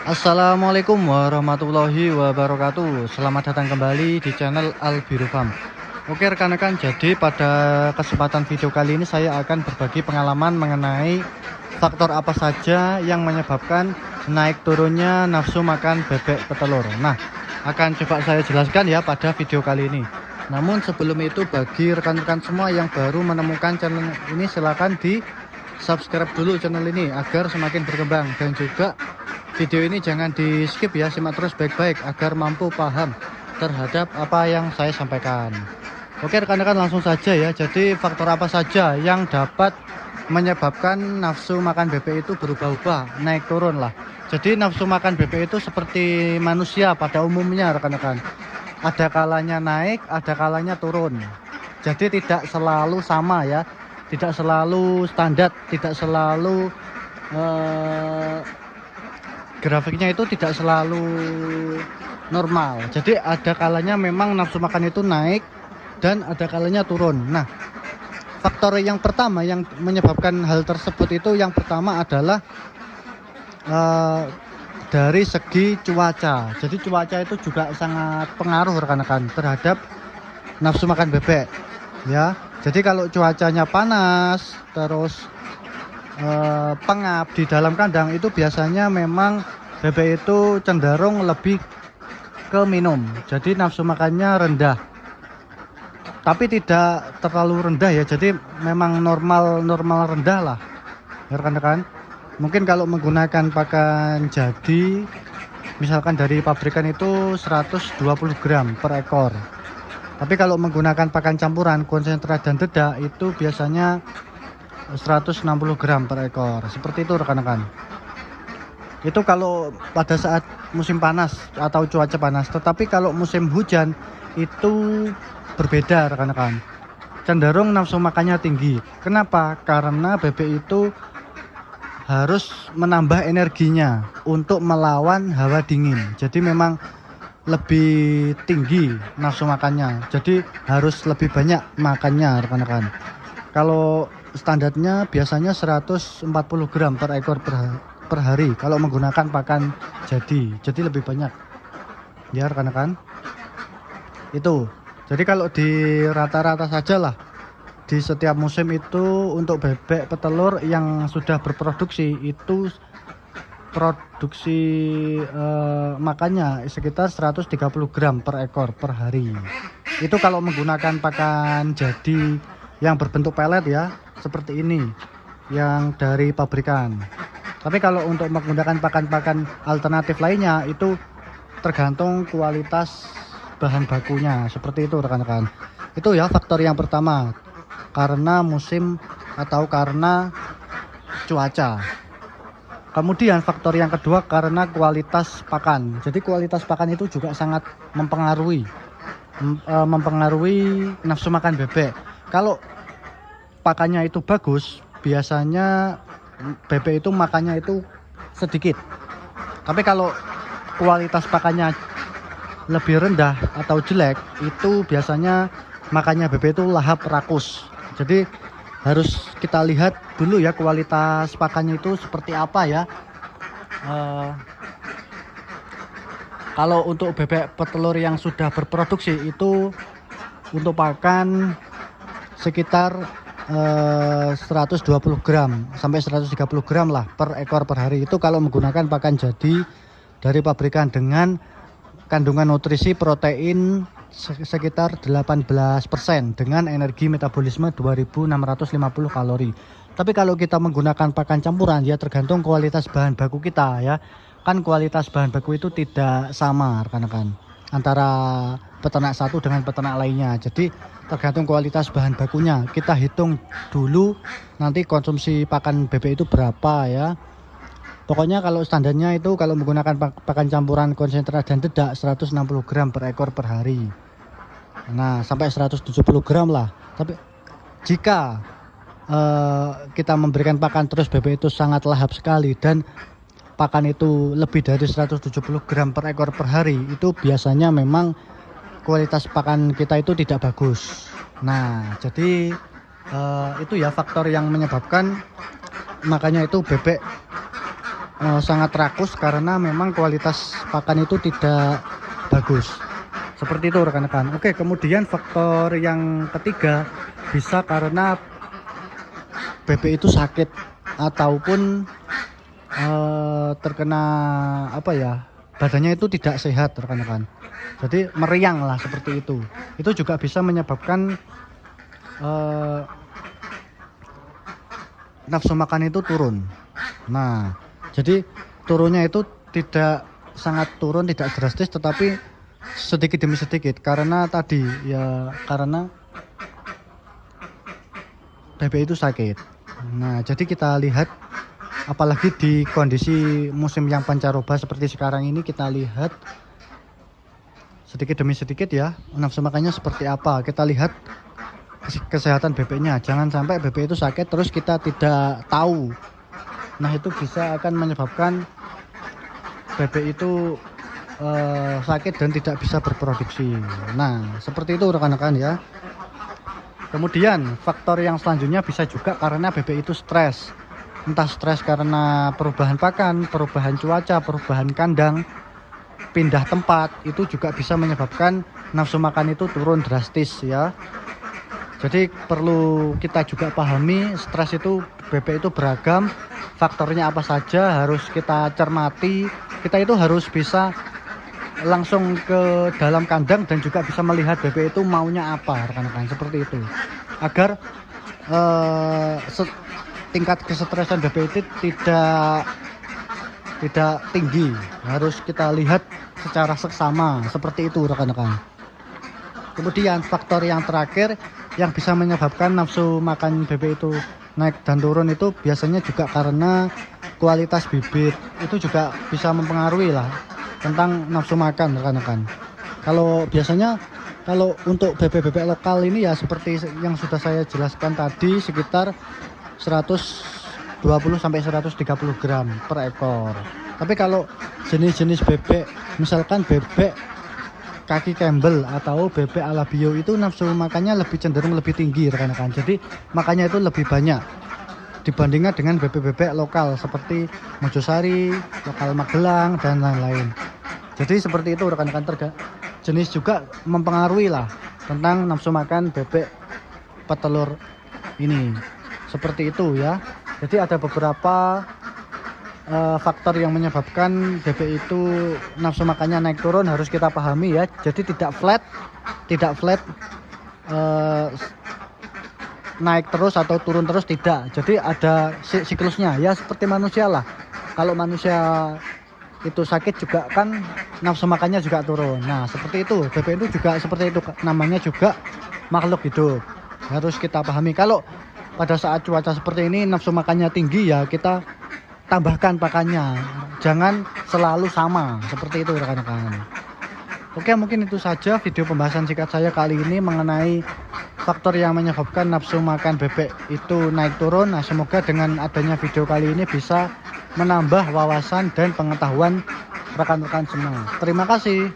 Assalamualaikum warahmatullahi wabarakatuh. Selamat datang kembali di channel Albiru Farm. Oke rekan-rekan, jadi pada kesempatan video kali ini saya akan berbagi pengalaman mengenai faktor apa saja yang menyebabkan naik turunnya nafsu makan bebek petelur. Nah, akan coba saya jelaskan ya pada video kali ini. Namun sebelum itu, bagi rekan-rekan semua yang baru menemukan channel ini, silahkan di subscribe dulu channel ini agar semakin berkembang, dan juga video ini jangan di skip ya, simak terus baik-baik agar mampu paham terhadap apa yang saya sampaikan. Oke rekan-rekan, langsung saja ya. Jadi faktor apa saja yang dapat menyebabkan nafsu makan bebek itu berubah-ubah, naik turun lah. Jadi nafsu makan bebek itu seperti manusia pada umumnya rekan-rekan, ada kalanya naik, ada kalanya turun. Jadi tidak selalu sama ya, tidak selalu standar, tidak selalu grafiknya itu tidak selalu normal. Jadi ada kalanya memang nafsu makan itu naik dan ada kalanya turun. Nah, faktor yang pertama yang menyebabkan hal tersebut itu, yang pertama adalah dari segi cuaca. Jadi cuaca itu juga sangat pengaruh rekan-rekan terhadap nafsu makan bebek ya. Jadi kalau cuacanya panas terus pengap di dalam kandang, itu biasanya memang bebek itu cenderung lebih ke minum. Jadi nafsu makannya rendah, tapi tidak terlalu rendah ya. Jadi memang normal rendah lah ya rekan-rekan. Mungkin kalau menggunakan pakan jadi, misalkan dari pabrikan itu 120 gram per ekor. Tapi kalau menggunakan pakan campuran konsentrat dan dedak itu biasanya 160 gram per ekor. Seperti itu rekan-rekan. Itu kalau pada saat musim panas atau cuaca panas. Tetapi kalau musim hujan itu berbeda rekan-rekan, cenderung nafsu makannya tinggi. Kenapa? Karena bebek itu harus menambah energinya untuk melawan hawa dingin. Jadi memang lebih tinggi nafsu makannya, jadi harus lebih banyak makannya rekan-rekan. Kalau standarnya biasanya 140 gram per ekor per hari kalau menggunakan pakan jadi lebih banyak ya rekan-rekan. Itu jadi kalau di rata-rata saja lah, di setiap musim itu untuk bebek petelur yang sudah berproduksi itu produksi makannya sekitar 130 gram per ekor per hari. Itu kalau menggunakan pakan jadi yang berbentuk pelet ya, seperti ini, yang dari pabrikan. Tapi kalau untuk menggunakan pakan-pakan alternatif lainnya itu tergantung kualitas bahan bakunya, seperti itu rekan-rekan. Itu ya faktor yang pertama, karena musim atau karena cuaca. Kemudian faktor yang kedua karena kualitas pakan. Jadi kualitas pakan itu juga sangat mempengaruhi nafsu makan bebek. Kalau pakannya itu bagus, biasanya bebek itu makannya itu sedikit. Tapi kalau kualitas pakannya lebih rendah atau jelek, itu biasanya makannya bebek itu lahap rakus. Jadi harus kita lihat dulu ya kualitas pakannya itu seperti apa ya. Kalau untuk bebek petelur yang sudah berproduksi itu untuk pakan sekitar 120 gram sampai 130 gram lah per ekor per hari. Itu kalau menggunakan pakan jadi dari pabrikan dengan kandungan nutrisi protein sekitar 18% dengan energi metabolisme 2650 kalori. Tapi kalau kita menggunakan pakan campuran ya tergantung kualitas bahan baku kita ya. Kan kualitas bahan baku itu tidak sama rekan-rekan antara peternak satu dengan peternak lainnya. Jadi tergantung kualitas bahan bakunya. Kita hitung dulu nanti konsumsi pakan bebek itu berapa ya. Pokoknya kalau standarnya itu kalau menggunakan pakan campuran konsentrat dan dedak 160 gram per ekor per hari. Nah sampai 170 gram lah. Tapi jika kita memberikan pakan terus bebek itu sangat lahap sekali dan pakan itu lebih dari 170 gram per ekor per hari, itu biasanya memang kualitas pakan kita itu tidak bagus. Nah jadi itu ya faktor yang menyebabkan makanya itu bebek sangat rakus karena memang kualitas pakan itu tidak bagus. Seperti itu rekan-rekan. Oke, kemudian faktor yang ketiga bisa karena bebek itu sakit ataupun terkena apa ya, badannya itu tidak sehat rekan-rekan. Jadi meriang lah seperti itu. Itu juga bisa menyebabkan nafsu makan itu turun. Nah, jadi turunnya itu tidak sangat turun, tidak drastis, tetapi sedikit demi sedikit karena tadi ya, karena bebek itu sakit. Nah, jadi kita lihat apalagi di kondisi musim yang pancaroba seperti sekarang ini, kita lihat sedikit demi sedikit ya nafsu makannya seperti apa. Kita lihat kesehatan bebeknya, jangan sampai bebek itu sakit terus kita tidak tahu. Nah, itu bisa akan menyebabkan bebek itu sakit dan tidak bisa berproduksi. Nah, seperti itu rekan-rekan ya. Kemudian faktor yang selanjutnya bisa juga karena bebek itu stres. Entah stres karena perubahan pakan, perubahan cuaca, perubahan kandang, pindah tempat, itu juga bisa menyebabkan nafsu makan itu turun drastis ya. Jadi perlu kita juga pahami, stres itu bebek itu beragam, faktornya apa saja harus kita cermati. Kita itu harus bisa langsung ke dalam kandang dan juga bisa melihat bebek itu maunya apa rekan-rekan, seperti itu. Agar tingkat kesetresan bebek itu tidak tinggi, harus kita lihat secara seksama, seperti itu rekan-rekan. Kemudian faktor yang terakhir yang bisa menyebabkan nafsu makan bebek itu naik dan turun itu biasanya juga karena kualitas bibit. Itu juga bisa mempengaruhi lah tentang nafsu makan rekan-rekan. Kalau biasanya kalau untuk bebek-bebek lokal ini ya seperti yang sudah saya jelaskan tadi, sekitar 120 sampai 130 gram per ekor. Tapi kalau jenis-jenis bebek, misalkan bebek kaki Campbell atau bebek ala bio, itu nafsu makannya lebih cenderung lebih tinggi rekan-rekan. Jadi makannya itu lebih banyak dibandingkan dengan bebek-bebek lokal seperti Mojosari, lokal Magelang dan lain-lain. Jadi seperti itu rekan-rekan, jenis juga mempengaruhi lah tentang nafsu makan bebek petelur ini. Seperti itu ya. Jadi ada beberapa faktor yang menyebabkan bebek itu nafsu makannya naik turun, harus kita pahami ya. Jadi tidak flat naik terus atau turun terus, tidak. Jadi ada siklusnya ya, seperti manusia lah. Kalau manusia itu sakit juga kan nafsu makannya juga turun. Nah, seperti itu bebek itu juga seperti itu, namanya juga makhluk hidup, harus kita pahami. Kalau pada saat cuaca seperti ini nafsu makannya tinggi ya, kita tambahkan pakannya, jangan selalu sama, seperti itu rekan-rekan. Oke, mungkin itu saja video pembahasan singkat saya kali ini mengenai faktor yang menyebabkan nafsu makan bebek itu naik turun. Nah, semoga dengan adanya video kali ini bisa menambah wawasan dan pengetahuan rekan-rekan semua. Terima kasih.